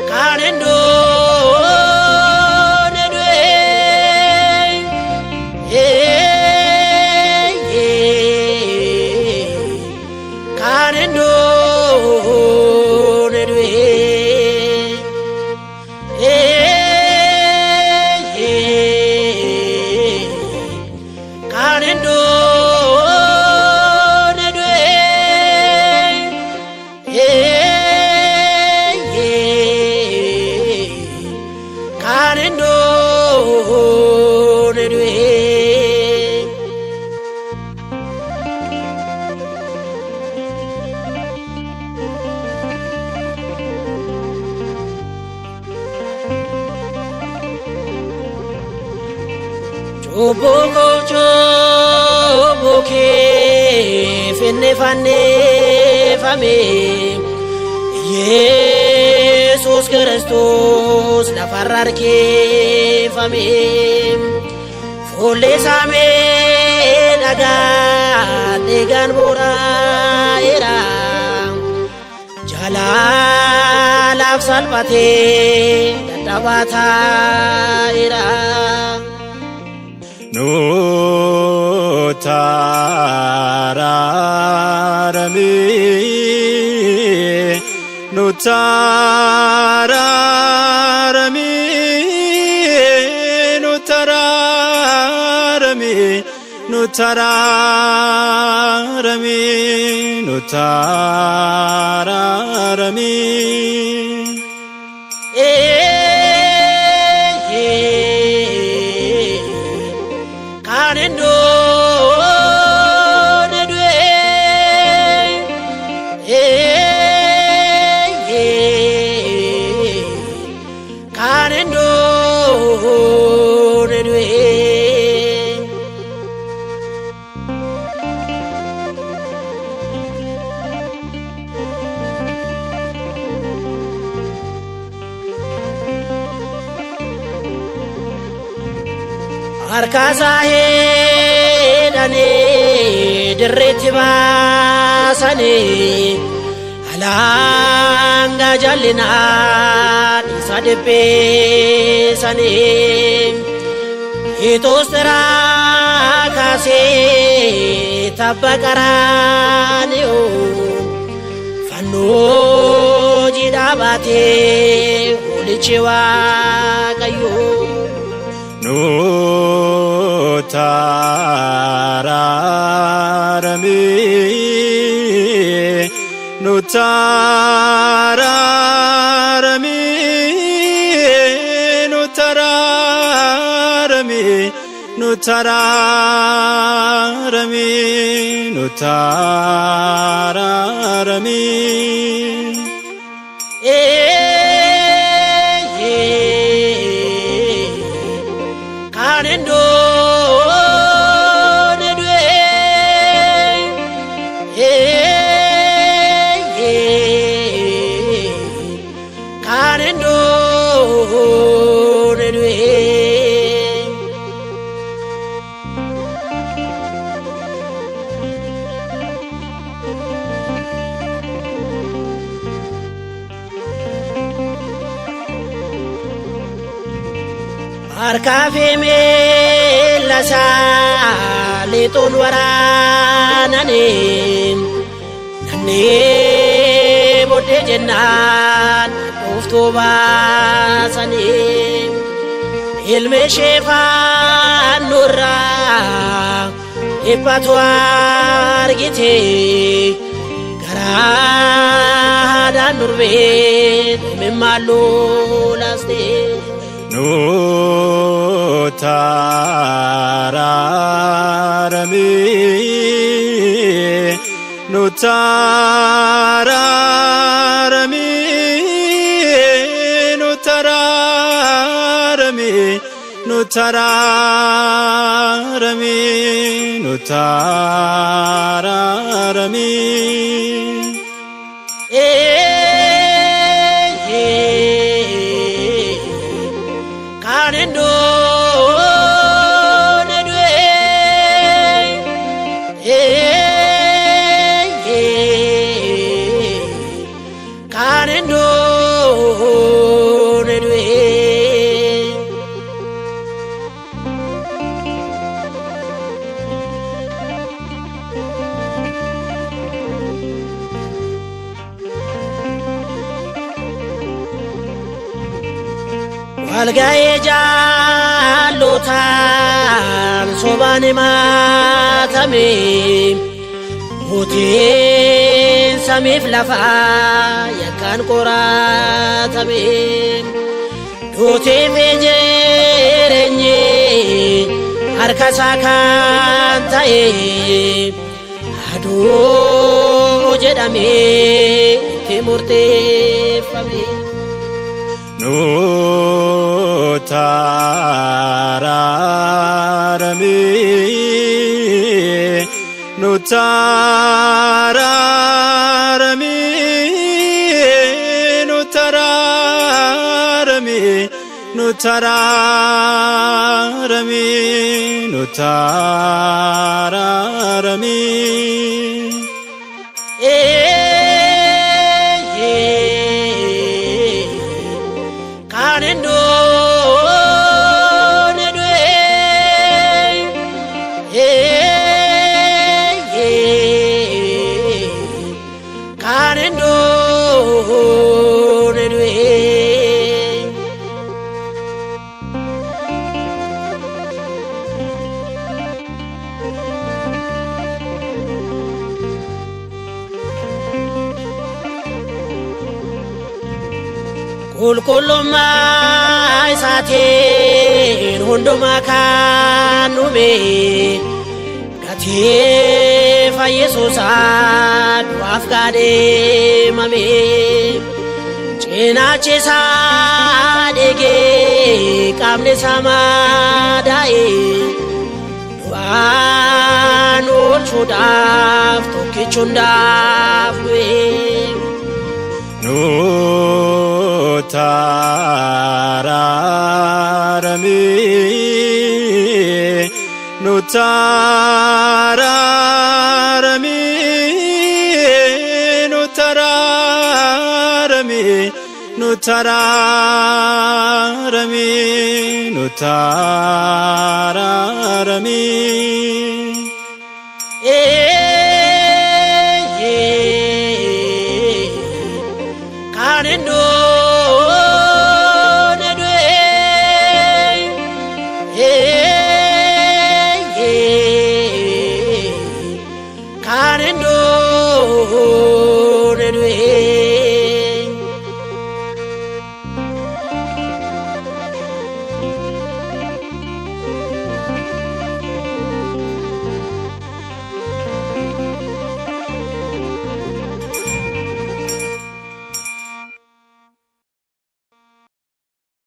Kanendo nedwe kanendo nedwe kanendo Choboke fenne fanne fame Jesus Christus la fararke fame folle same daga degan bora era jalal afsalpate dadabata era Nutararami Nutararami Nutararami Nutararami Nutararami Kanendo nedwe kanendo nedwe Arkasahe dane dirreti basane alanga jalina disadepe sane itosra kase tabakarane o fanno jidabate ulichewa kayo Nutararami Nutararami Nutararami Nutararami Nutararami Kanendo nedwe kanendo nedwe Arkafe la sale ton waranane nane bodde jennan ufto basane ilme shefan nurra ipatwar gite garada nurbe memalu laste Nutararami Nutararami Nutararami Nutararami Nutararami Kanendo nedwe አልጋዬ ጃሎታን ሶባኔ ማተሜ ሞቴን ሰሜፍ ለፋ የካን ቆራተሜ ዶቴ ፌጀረኝ አርከሳ ካንታዬ አዶ ጀዳሜ ቴሞርቴፈሜ ኑታራረሚ ኑታራረሚ ኑታራረሚ ኑታራረሚ ኑታራረሚ ቁልቁሉማ ኢሳቴን ሁንዱማ ካኑሜ ጋቴ ፈየሱሳን ዋፍጋዴ መሜ ጭናቼሳ ዴጌ ቃምኔ ሳማዳኤ ዱአን ኦልቹዳፍ ቶኪቹንዳፍ ዱኤ ኑታራረሚ ኑታራረሚ ኑታራረሚ ኑታራረሚ ኑታራረሚ